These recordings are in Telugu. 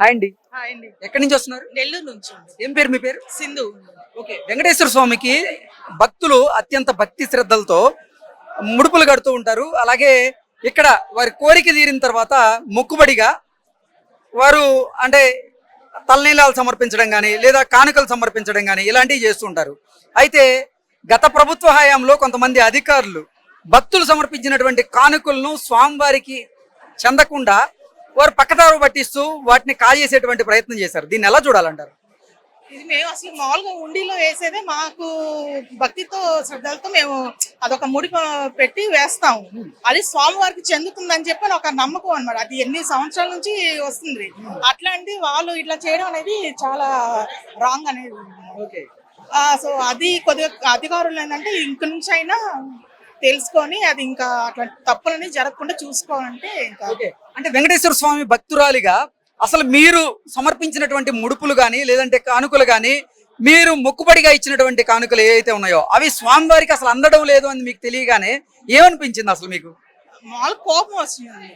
హాయ్ అండి. హాయ్ అండి. ఎక్కడి నుంచి వస్తున్నారు? నెల్లూరు నుంచి అండి. ఏం పేరు మీ పేరు? సింధు. ఓకే. వెంకటేశ్వర స్వామికి భక్తులు అత్యంత భక్తి శ్రద్ధలతో ముడుపులు కడుతూ ఉంటారు. అలాగే ఇక్కడ వారి కోరిక తీరిన తర్వాత మొక్కుబడిగా వారు అంటే తలనీలాలు సమర్పించడం కానీ లేదా కానుకలు సమర్పించడం కానీ ఇలాంటివి చేస్తూ ఉంటారు. అయితే గత ప్రభుత్వ హయాంలో కొంతమంది అధికారులు భక్తులు సమర్పించినటువంటి కానుకలను స్వామివారికి చెందకుండా వారు పక్కదారు పట్టిస్తూ వాటిని కాజేసేటువంటి ప్రయత్నం చేశారు. దీన్ని ఎలా చూడాలంటారు? ఇది మేము అసలు మామూలుగా ఉండిలో వేసేదే, మాకు భక్తితో శ్రద్ధలతో మేము అదొక ముడి పెట్టి వేస్తాము. అది స్వామివారికి చెందుతుందని చెప్పి ఒక నమ్మకం అన్నమాట. అది ఎన్ని సంవత్సరాల నుంచి వస్తుంది. అట్లాంటి వాళ్ళు ఇట్లా చేయడం అనేది చాలా రాంగ్ అనేది. ఓకే. సో అది కొద్దిగా అధికారులు ఏంటంటే ఇంక నుంచి అయినా తెలుసుకొని అది ఇంకా అట్లా తప్పులని జరగకుండా చూసుకోవాలంటే ఇంకా. అంటే వెంకటేశ్వర స్వామి భక్తురాలిగా అసలు మీరు సమర్పించినటువంటి ముడుపులు కానీ లేదంటే కానుకలు కానీ మీరు మొక్కుబడిగా ఇచ్చినటువంటి కానుకలు ఏవైతే ఉన్నాయో అవి స్వామివారికి అసలు అందడం లేదు అని మీకు తెలియగానే ఏమనిపించింది అసలు మీకు? మామూలు కోపం వస్తుంది.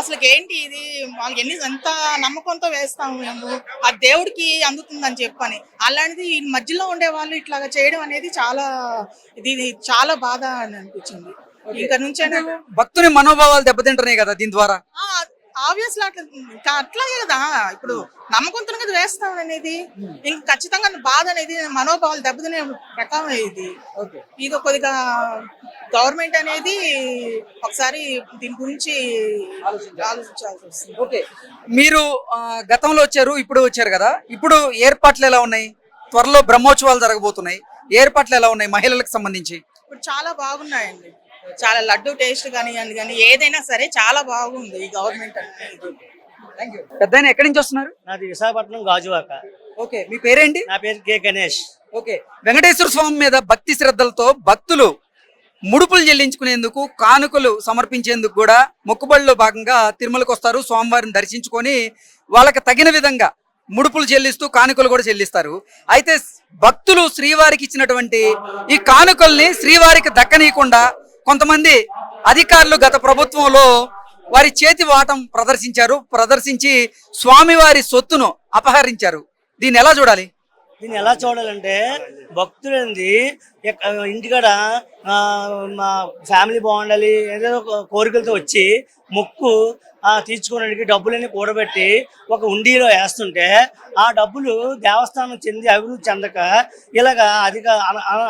అసలు ఏంటి ఇది, వాళ్ళకి ఎంత నమ్మకంతో వేస్తాము మేము, ఆ దేవుడికి అందుతుందని చెప్పని. అలాంటిది ఈ మధ్యలో ఉండే వాళ్ళు ఇట్లాగా చేయడం అనేది ఇది చాలా బాధ అని అనిపించింది. ఇంకా నుంచి భక్తుని మనోభావాలు దెబ్బతింటున్నాయి కదా దీని ద్వారా. ఆబ్వియస్లీ అట్లాగే కదా. ఇప్పుడు నమ్మకంతో కదా వేస్తాం అనేది, ఇంక ఖచ్చితంగా బాధ అనేది మనోభావాలు దెబ్బతినే రకం ఇది. ఇది కొద్దిగా గవర్నమెంట్ అనేది ఒకసారి దీని గురించి ఆలోచించాల్సి వస్తుంది. ఓకే. మీరు గతంలో వచ్చారు, ఇప్పుడు వచ్చారు కదా, ఇప్పుడు ఏర్పాట్లు ఎలా ఉన్నాయి? త్వరలో బ్రహ్మోత్సవాలు జరగబోతున్నాయి. ఏర్పాట్లు ఎలా ఉన్నాయి మహిళలకు సంబంధించి? ఇప్పుడు చాలా బాగున్నాయండి. చాలా లడ్డు టేస్ట్ కానివ్వండి కానీ ఏదైనా సరే చాలా బాగుంది ఈ గవర్నమెంట్ అనేది. పెద్దాయన ఎక్కడి నుంచి వస్తున్నారు? నాది విశాఖపట్నం గాజువాక. ఓకే. మీ పేరేంటి? నా పేరు కె గణేష్. ఓకే. వెంకటేశ్వర స్వామి మీద భక్తి శ్రద్ధలతో భక్తులు ముడుపులు చెల్లించుకునేందుకు కానుకలు సమర్పించేందుకు కూడా మొక్కుబడిలో భాగంగా తిరుమలకు వస్తారు. స్వామివారిని దర్శించుకొని వాళ్ళకి తగిన విధంగా ముడుపులు చెల్లిస్తూ కానుకలు కూడా చెల్లిస్తారు. అయితే భక్తులు శ్రీవారికి ఇచ్చినటువంటి ఈ కానుకల్ని శ్రీవారికి దక్కనీయకుండా కొంతమంది అధికారులు గత ప్రభుత్వంలో వారి చేతి వాటం ప్రదర్శించి స్వామివారి సొత్తును అపహరించారు. దీన్ని ఎలా చూడాలి? దీన్ని ఎలా చూడాలంటే భక్తులంది ఇంటికాడ మా ఫ్యామిలీ బాగుండాలి ఏదో కోరికలతో వచ్చి మొక్కు తీర్చుకోవడానికి డబ్బులన్నీ కూడబెట్టి ఒక ఉండిలో వేస్తుంటే ఆ డబ్బులు దేవస్థానం చెంది అభివృద్ధి చెందక ఇలాగా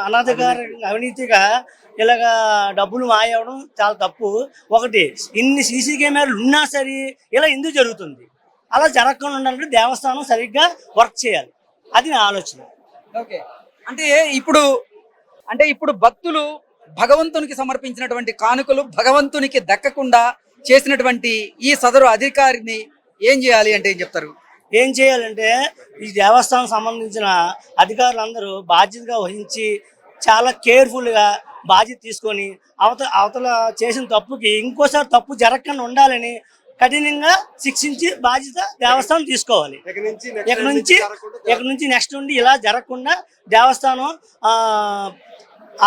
అనధికార అవినీతిగా ఇలాగా డబ్బులు మాయవడం చాలా తప్పు. ఒకటి, ఇన్ని సీసీ కెమెరాలు ఉన్నా సరే ఇలా ఎందుకు జరుగుతుంది? అలా జరగకుండా ఉండాలంటే దేవస్థానం సరిగ్గా వర్క్ చేయాలి. అది నా ఆలోచన. ఓకే. అంటే ఇప్పుడు భక్తులు భగవంతునికి సమర్పించినటువంటి కానుకలు భగవంతునికి దక్కకుండా చేసినటువంటి ఈ సదరు అధికారిని ఏం చేయాలి అంటే ఏం చెప్తారు? ఏం చేయాలంటే ఈ దేవస్థానం సంబంధించిన అధికారులందరూ బాధ్యతగా వహించి చాలా కేర్ఫుల్గా బాధ్యత తీసుకొని అవతల చేసిన తప్పుకి ఇంకోసారి తప్పు జరగకుండా ఉండాలని కఠినంగా శిక్షించి బాధ్యత దేవస్థానం తీసుకోవాలి. ఇక నుంచి నెక్స్ట్ నుండి ఇలా జరగకుండా దేవస్థానం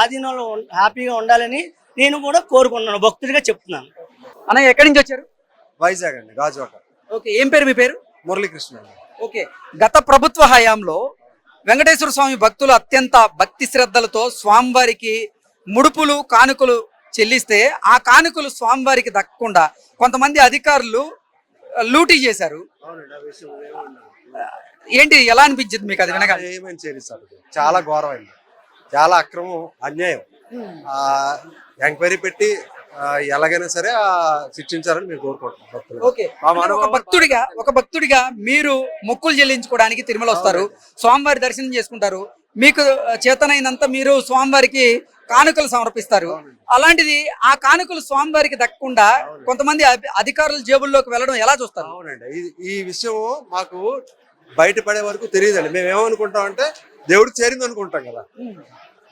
ఆధీనంలో హ్యాపీగా ఉండాలని నేను కూడా కోరుకుంటున్నాను, భక్తుడిగా చెప్తున్నాను. అన్న ఎక్కడి నుంచి వచ్చారు? వైజాగ్ అండి, గాజువాక. ఓకే. ఏం పేరు మీ పేరు? మురళీకృష్ణ. ఓకే. గత ప్రభుత్వ హయాంలో వెంకటేశ్వర స్వామి భక్తులు అత్యంత భక్తి శ్రద్ధలతో స్వామివారికి ముడుపులు కానుకలు చెల్లిస్తే ఆ కానుకలు స్వామివారికి దక్కకుండా కొంతమంది అధికారులు లూటీ చేశారు. ఏంటి, ఎలా అనిపించింది మీకు అది వినగా? ఏమని చేస్తారు, చాలా ఘోరమైంది, చాలా అక్రమం, అన్యాయం. ఎంక్వైరీ పెట్టి ఎలాగైనా సరే శిక్షించాలని మేము కోరుకుంటున్నాం. ఓకే. ఒక భక్తుడిగా మీరు మొక్కులు చెల్లించుకోవడానికి తిరుమల వస్తారు, స్వామివారి దర్శనం చేసుకుంటారు, మీకు చేతనైనంత మీరు స్వామివారికి కానుకలు సమర్పిస్తారు. అలాంటిది ఆ కానుకలు స్వామివారికి దక్కకుండా కొంతమంది అధికారుల జేబుల్లోకి వెళ్ళడం ఎలా చూస్తారు? అవునండి, ఈ విషయం మాకు బయటపడే వరకు తెలియదండి. మేము ఏమనుకుంటాం అంటే దేవుడికి చేరింది అనుకుంటాం కదా.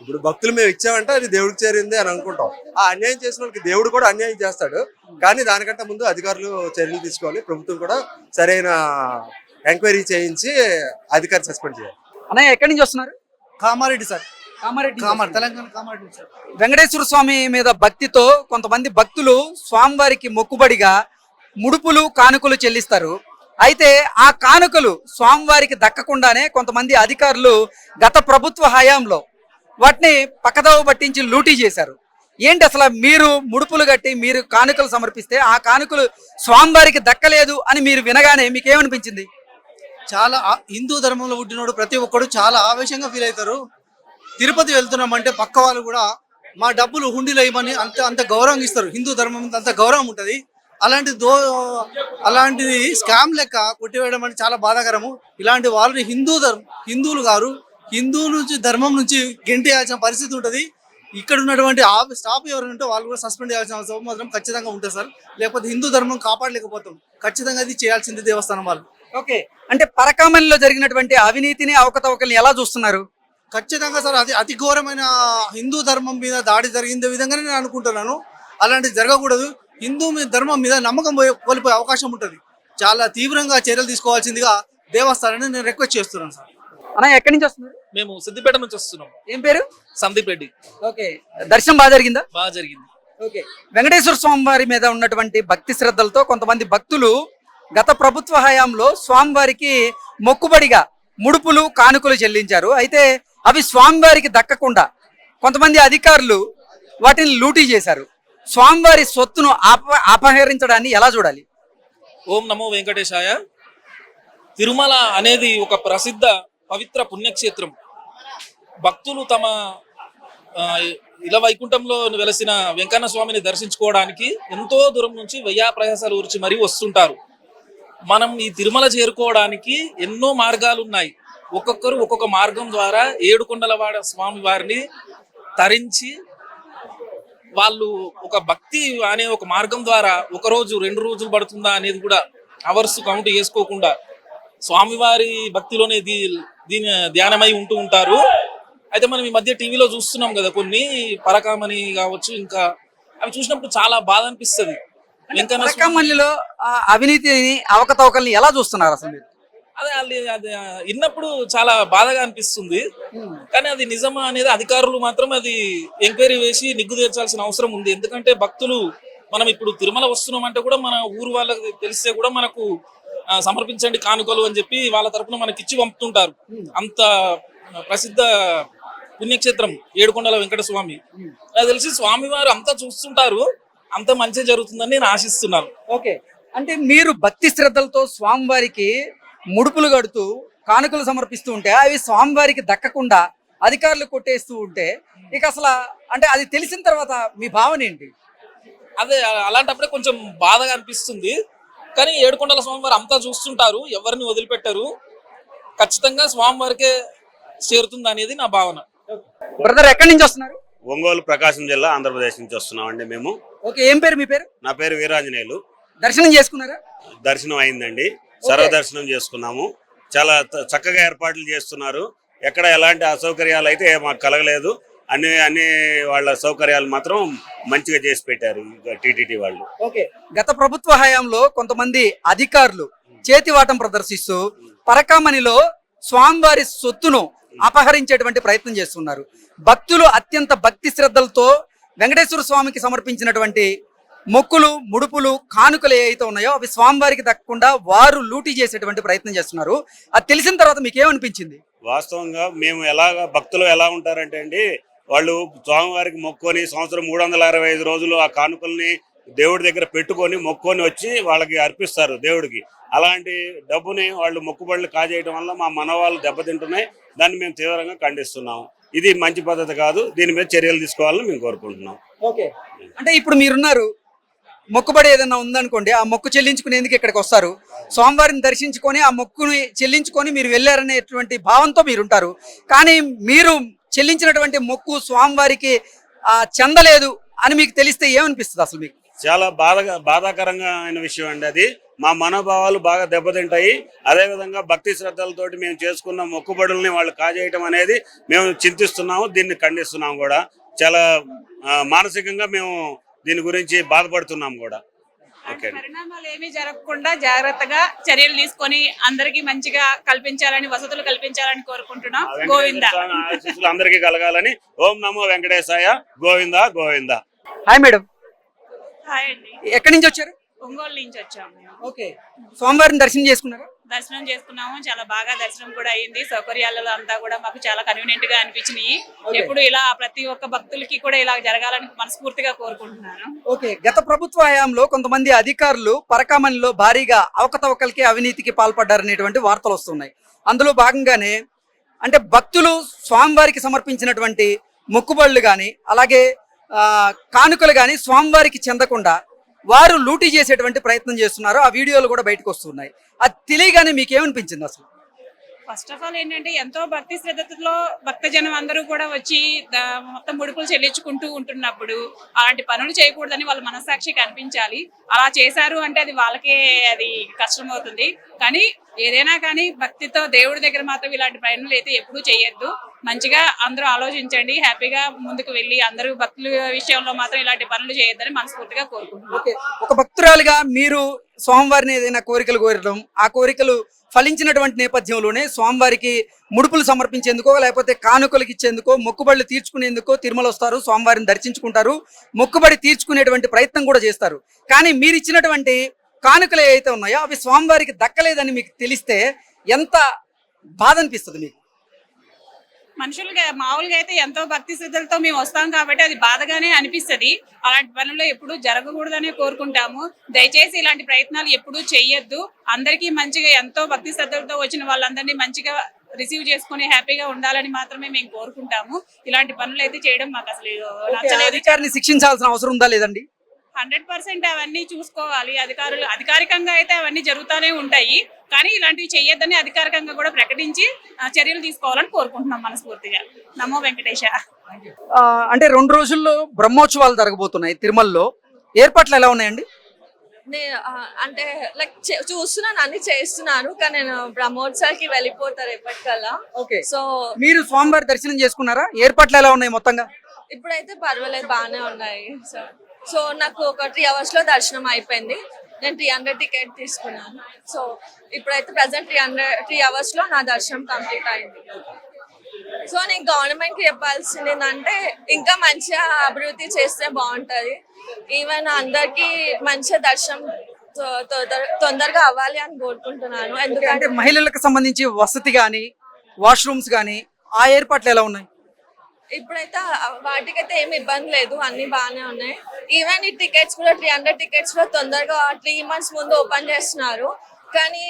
ఇప్పుడు భక్తులు మేము ఇచ్చామంటే అది దేవుడికి చేరింది అని అనుకుంటాం. ఆ అన్యాయం చేసిన వాళ్ళకి దేవుడు కూడా అన్యాయం చేస్తాడు. కానీ దానికంటే ముందు అధికారులు చర్యలు తీసుకోవాలి. ప్రభుత్వం కూడా సరైన ఎంక్వైరీ చేయించి అధికారి సస్పెండ్ చేయాలి. అన్నయ్య ఎక్కడి నుంచి వస్తున్నారు? కామారెడ్డి సార్. తెలంగాణ కామారెడ్డి సార్. వెంకటేశ్వర స్వామి మీద భక్తితో కొంతమంది భక్తులు స్వామివారికి మొక్కుబడిగా ముడుపులు కానుకలు చెల్లిస్తారు. అయితే ఆ కానుకలు స్వామివారికి దక్కకుండానే కొంతమంది అధికారులు గత ప్రభుత్వ హయాంలో వాటిని పక్కదోవ పట్టించి లూటీ చేశారు. ఏంటి అసలు మీరు ముడుపులు కట్టి మీరు కానుకలు సమర్పిస్తే ఆ కానుకలు స్వామివారికి దక్కలేదు అని మీరు వినగానే మీకు ఏమనిపించింది? చాలా హిందూ ధర్మంలో పుట్టినోడు ప్రతి ఒక్కడు చాలా ఆవేశంగా ఫీల్ అవుతారు. తిరుపతి వెళ్తున్నామంటే పక్క వాళ్ళు కూడా మా డబ్బులు హుండీలో ఇవ్వమని అంత గౌరవం ఇస్తారు. హిందూ ధర్మం అంత గౌరవం ఉంటుంది. అలాంటిది స్కామ్ లెక్క కొట్టివేయడం అంటే చాలా బాధాకరము. ఇలాంటి వాళ్ళని హిందువులు గారు హిందూ నుంచి ధర్మం నుంచి గెంటేయాల్సిన పరిస్థితి ఉంటుంది. ఇక్కడ ఉన్నటువంటి స్టాఫ్ ఎవరు ఉంటే వాళ్ళు కూడా సస్పెండ్ చేయాల్సిన అవసరం మాత్రం ఖచ్చితంగా ఉంటుంది సార్. లేకపోతే హిందూ ధర్మం కాపాడలేకపోతాం. ఖచ్చితంగా అది చేయాల్సింది దేవస్థానం వాళ్ళు. ఓకే, అంటే పరకామణిలో జరిగినటువంటి అవినీతిని అవకతవకల్ని ఎలా చూస్తున్నారు? ఖచ్చితంగా సార్, అది అతి ఘోరమైన హిందూ ధర్మం మీద దాడి జరిగిందే విధంగానే నేను అనుకుంటున్నాను. అలాంటిది జరగకూడదు. హిందూ ధర్మం మీద నమ్మకం కోల్పోయే అవకాశం ఉంటుంది. చాలా తీవ్రంగా చర్యలు తీసుకోవాల్సిందిగా దేవస్థానాన్ని నేను రిక్వెస్ట్ చేస్తున్నాను సార్. అన్న, ఎక్కడి నుంచి వస్తున్నారు? మేము సిద్దిపేట నుంచి వస్తున్నాం. ఏం పేరు? సందీప్ రెడ్డి. ఓకే, దర్శనం బాగా జరిగిందా? బాగా జరిగింది. ఓకే, వెంకటేశ్వర స్వామి వారి మీద ఉన్నటువంటి భక్తి శ్రద్ధలతో కొంతమంది భక్తులు గత ప్రభుత్వ హయాంలో స్వామివారికి మొక్కుబడిగా ముడుపులు కానుకలు చెల్లించారు. అయితే అవి స్వామివారికి దక్కకుండా కొంతమంది అధికారులు వాటిని లూటీ చేశారు. స్వామివారి సొత్తును అపహరించడాన్ని ఎలా చూడాలి? ఓం నమో వెంకటేశాయ. తిరుమల అనేది ఒక ప్రసిద్ధ పవిత్ర పుణ్యక్షేత్రం. భక్తులు తమ ఇల వైకుంఠంలో వెలసిన వెంకన్న స్వామిని దర్శించుకోవడానికి ఎంతో దూరం నుంచి వెయ్యా ప్రయాసాలు ఊర్చి మరీ వస్తుంటారు. మనం ఈ తిరుమల చేరుకోవడానికి ఎన్నో మార్గాలు ఉన్నాయి. ఒక్కొక్కరు ఒక్కొక్క మార్గం ద్వారా ఏడుకొండలవాడ స్వామి వారిని తరించి వాళ్ళు ఒక భక్తి అనే ఒక మార్గం ద్వారా ఒక రోజు 2 రోజులు పడుతుందా అనేది కూడా అవర్స్ కౌంట్ చేసుకోకుండా స్వామివారి భక్తిలోనే దీని ధ్యానమై ఉంటూ ఉంటారు. అయితే మనం ఈ మధ్య టీవీలో చూస్తున్నాం కదా, కొన్ని పరకామణి కావచ్చు, ఇంకా అవి చూసినప్పుడు చాలా బాధ అనిపిస్తుంది. పరకామణిలో అవినీతిని అవకతవకల్ని ఎలా చూస్తున్నారు అసలు మీరు? అది విన్నప్పుడు చాలా బాధగా అనిపిస్తుంది. కానీ అది నిజమా అనేది అధికారులు మాత్రం అది ఎంక్వైరీ వేసి నిగ్గు తీర్చాల్సిన అవసరం ఉంది. ఎందుకంటే భక్తులు మనం ఇప్పుడు తిరుమల వస్తున్నాం అంటే కూడా మన ఊరు వాళ్ళకి తెలిస్తే కూడా మనకు సమర్పించండి కానుకలు అని చెప్పి వాళ్ళ తరపున మనకి ఇచ్చి పంపుతుంటారు. అంత ప్రసిద్ధ పుణ్యక్షేత్రం ఏడుకొండల వెంకట స్వామి. నాకు తెలిసి స్వామి వారు అంతా చూస్తుంటారు, అంత మంచి జరుగుతుందని నేను ఆశిస్తున్నాను. ఓకే, అంటే మీరు భక్తి శ్రద్ధలతో స్వామివారికి ముడుపులు కడుతూ కానుకలు సమర్పిస్తూ ఉంటే అవి స్వామివారికి దక్కకుండా అధికారులు కొట్టేస్తూ ఉంటే ఇక అసలు అంటే అది తెలిసిన తర్వాత మీ భావన ఏంటి? అదే అలాంటప్పుడే కొంచెం బాధగా అనిపిస్తుంది. కానీ ఏడుకొండల స్వామివారు అంతా చూస్తుంటారు, ఎవరిని వదిలిపెట్టారు. ఖచ్చితంగా స్వామివారికే చేరుతుంది అనేది నా భావన. బ్రదర్, ఎక్కడి నుంచి వస్తున్నారు? ఒంగోలు, ప్రకాశం జిల్లా, ఆంధ్రప్రదేశ్ నుంచి వస్తున్నాం అండి మేము. ఓకే, ఏం పేరు మీ పేరు? నా పేరు వీరాంజనేయులు. దర్శనం చేసుకున్నారా? దర్శనం అయిందండి, సర్వదర్శనం చేసుకున్నాము. చాలా చక్కగా ఏర్పాట్లు చేస్తున్నారు. ఎక్కడ ఎలాంటి అసౌకర్యాలు అయితే మాకు కలగలేదు. అన్ని వాళ్ళ సౌకర్యాలు మాత్రం మంచిగా చేసి పెట్టారు టీటీడీ వాళ్ళు. ఓకే, గత ప్రభుత్వ హయాంలో కొంతమంది అధికారులు చేతివాటం ప్రదర్శిస్తూ పరకామణిలో స్వామివారి సొత్తును అపహరించేటువంటి ప్రయత్నం చేస్తున్నారు. భక్తులు అత్యంత భక్తి శ్రద్ధలతో వెంకటేశ్వర స్వామికి సమర్పించినటువంటి మొక్కులు, ముడుపులు, కానుకలు ఏవైతే ఉన్నాయో అవి స్వామివారికి దక్కకుండా వారు లూటీ చేసేటువంటి ప్రయత్నం చేస్తున్నారు. అది తెలిసిన తర్వాత మీకు ఏమనిపించింది? వాస్తవంగా మేము భక్తులు ఎలా ఉంటారంటే అండి, వాళ్ళు స్వామివారికి మొక్కుని సంవత్సరం 365 రోజులు ఆ కానుకల్ని దేవుడి దగ్గర పెట్టుకొని మొక్కుని వచ్చి వాళ్ళకి అర్పిస్తారు దేవుడికి. అలాంటి డబ్బుని వాళ్ళు మొక్కుబడులు కాజేయడం వల్ల మా మనవాళ్ళు దెబ్బతింటున్నాయి. దాన్ని మేము తీవ్రంగా ఖండిస్తున్నాము. ఇది మంచి పద్ధతి కాదు. దీని మీద చర్యలు తీసుకోవాలని మేము కోరుకుంటున్నాం. ఓకే, అంటే ఇప్పుడు మీరున్నారు, మొక్కుబడి ఏదైనా ఉందనుకోండి, ఆ మొక్కు చెల్లించుకునేందుకు ఇక్కడికి వస్తారు. స్వామివారిని దర్శించుకొని ఆ మొక్కుని చెల్లించుకొని మీరు వెళ్ళారనేటువంటి భావంతో మీరుంటారు. కానీ మీరు చెల్లించినటువంటి మొక్కు స్వామివారికి చెందలేదు అని మీకు తెలిస్తే ఏమనిపిస్తుంది అసలు మీకు? చాలా బాధాకరంగా అయిన విషయం అండి అది. మా మనోభావాలు బాగా దెబ్బతింటాయి. అదేవిధంగా భక్తి శ్రద్ధలతోటి మేము చేసుకున్న మొక్కుబడుల్ని వాళ్ళు కాజేయటం అనేది మేము చింతిస్తున్నాము, దీన్ని ఖండిస్తున్నాము కూడా. చాలా మానసికంగా మేము దీని గురించి బాధపడుతున్నాం కూడా. పరిణామాలు ఏమీ జరగకుండా జాగ్రత్తగా చర్యలు తీసుకొని అందరికి మంచిగా కల్పించాలని, వసతులు కల్పించాలని కోరుకుంటున్నాం. గోవింద ఆశీస్సులు అందరికీ కలగాలని. ఓం నమో వెంకటేశాయ. Govinda Govinda. Hi madam, hi అండి. ఎక్కడి నుంచి వచ్చారు? ఒంగోలు నుంచి వచ్చాము మేము. ఓకే, స్వామివారిని దర్శనం చేసుకున్నారా? దర్శనం చేసుకున్నాము, చాలా బాగా దర్శనం కూడా అయింది. సౌకర్యాలలో అంతా కూడా మాకు చాలా కన్వీనియంట్ గా అనిపించినాయి. ఎప్పుడు ఇలా ప్రతి ఒక్క భక్తులకి కూడా ఇలా జరగాలని మనస్ఫూర్తిగా కోరుకుంటున్నాను. ఓకే, గత ప్రభుత్వ హయాంలో కొంతమంది అధికారులు పరకామణిలో భారీగా అవకతవకలకి అవినీతికి పాల్పడ్డారనేటువంటి వార్తలు వస్తున్నాయి. అందులో భాగంగానే అంటే భక్తులు స్వామివారికి సమర్పించినటువంటి మొక్కుబళ్ళు కానీ అలాగే కానుకలు కానీ స్వామివారికి చెందకుండా వారు లూటీ చేసేటువంటి ప్రయత్నం చేస్తున్నారు. ఆ వీడియోలు కూడా బయటకు వస్తున్నాయి. అది తెలియగానే మీకు ఏమనిపించింది అసలు? ఫస్ట్ ఆఫ్ ఆల్ ఏంటంటే ఎంతో భక్తి శ్రద్ధతో భక్తజనం అందరూ కూడా వచ్చి మొత్తం ముడుపులు చెల్లించుకుంటూ ఉంటున్నప్పుడు అలాంటి పనులు చేయకూడదని వాళ్ళ మనస్సాక్షికి అనిపించాలి. అలా చేశారు అంటే అది వాళ్ళకే అది కష్టం అవుతుంది. కానీ ఏదైనా కానీ భక్తితో దేవుడి దగ్గర మాత్రం ఇలాంటి పనులు అయితే ఎప్పుడూ చేయొద్దు. మంచిగా అందరూ ఆలోచించండి, హ్యాపీగా ముందుకు వెళ్ళి అందరూ భక్తుల విషయంలో మాత్రం ఇలాంటి పనులు చేయొద్దని మనస్ఫూర్తిగా కోరుకుంటున్నాను. ఓకే, ఒక భక్తురాలుగా మీరు స్వామివారిని ఏదైనా కోరికలు కోరడం, ఆ కోరికలు ఫలించినటువంటి నేపథ్యంలోనే స్వామివారికి ముడుపులు సమర్పించేందుకో లేకపోతే కానుకలకు ఇచ్చేందుకో మొక్కుబడులు తీర్చుకునేందుకో తిరుమల వస్తారు, స్వామివారిని దర్శించుకుంటారు, మొక్కుబడి తీర్చుకునేటువంటి ప్రయత్నం కూడా చేస్తారు. కానీ మీరు ఇచ్చినటువంటి కానుకలు ఏవైతే ఉన్నాయో అవి స్వామివారికి దక్కలేదని మీకు తెలిస్తే ఎంత బాధ అనిపిస్తుంది మీకు? మనుషులుగా మామూలుగా అయితే ఎంతో భక్తి శ్రద్ధలతో మేము వస్తాం కాబట్టి అది బాధగానే అనిపిస్తుంది. అలాంటి పనులు ఎప్పుడూ జరగకూడదనే కోరుకుంటాము. దయచేసి ఇలాంటి ప్రయత్నాలు ఎప్పుడూ చెయ్యొద్దు. అందరికీ మంచిగా ఎంతో భక్తి శ్రద్ధలతో వచ్చిన వాళ్ళందరినీ మంచిగా రిసీవ్ చేసుకుని హ్యాపీగా ఉండాలని మాత్రమే మేము కోరుకుంటాము. ఇలాంటి పనులు అయితే చేయడం మాకు అసలు నచ్చలేదు. అధికారిని శిక్షించాల్సిన అవసరం ఉందా లేదండి? 100% అవన్నీ చూసుకోవాలి. అధికారికంగా అయితే అవన్నీ జరుగుతూనే ఉంటాయి. కానీ ఇలాంటివి చెయ్యొద్దని అధికారికంగా కూడా ప్రకటించి చర్యలు తీసుకోవాలని కోరుకుంటున్నాం మనస్ఫూర్తిగా. నమో వెంకటేశ. అంటే 2 రోజుల్లో బ్రహ్మోత్సవాలు జరగబోతున్నాయి తిరుమలలో. ఏర్పాట్లు ఎలా ఉన్నాయండి? అంటే లైక్ చూస్తున్నాను, అన్ని చేస్తున్నాను, కానీ నేను బ్రహ్మోత్సవాలకి వెళ్ళిపోతారు ఎప్పటికల్లా. ఓకే, సో మీరు స్వామివారి దర్శనం చేసుకున్నారా? ఏర్పాట్లు ఎలా ఉన్నాయి మొత్తంగా? ఇప్పుడైతే పర్వాలేదు, బాగానే ఉన్నాయి. సో నాకు ఒక 3 hours లో దర్శనం అయిపోయింది. నేను 300 టికెట్ తీసుకున్నాను. సో ఇప్పుడైతే ప్రజెంట్ 3 hours లో నా దర్శనం కంప్లీట్ అయింది. సో నేను గవర్నమెంట్కి చెప్పాల్సింది ఏంటంటే ఇంకా మంచిగా అభివృద్ధి చేస్తే బాగుంటుంది. ఈవెన్ అందరికీ మంచిగా దర్శనం తొందరగా అవ్వాలి అని కోరుకుంటున్నాను. అంటే ఎందుకంటే మహిళలకు సంబంధించి వసతి కానీ వాష్రూమ్స్ కానీ ఆ ఏర్పాట్లు ఎలా ఉన్నాయి? ఇప్పుడైతే వాటికైతే ఏమి ఇబ్బంది లేదు, అన్ని బాగానే ఉన్నాయి. ఈవెన్ ఈ టికెట్స్ కూడా 300 టికెట్స్ కూడా తొందరగా 3 months ముందు ఓపెన్ చేస్తున్నారు. కానీ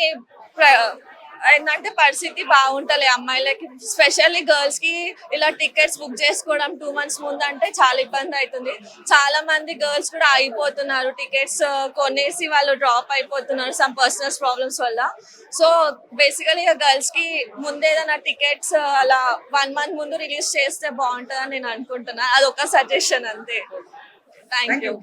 ఏంటంటే పరిస్థితి బాగుంటలే అమ్మాయిలకి, స్పెషల్లీ గర్ల్స్ కి ఇలా టికెట్స్ బుక్ చేసుకోవడం 2 months ముందు అంటే చాలా ఇబ్బంది అవుతుంది. చాలా మంది గర్ల్స్ కూడా ఆగిపోతున్నారు, టికెట్స్ కొనేసి వాళ్ళు డ్రాప్ అయిపోతున్నారు సమ్ పర్సనల్ ప్రాబ్లమ్స్ వల్ల. సో బేసికలీ గర్ల్స్ కి ముందే ఏదైనా టికెట్స్ అలా 1 month ముందు రిలీజ్ చేస్తే బాగుంటుందని నేను అనుకుంటున్నాను. అదొక సజెషన్ అంతే. Thank you.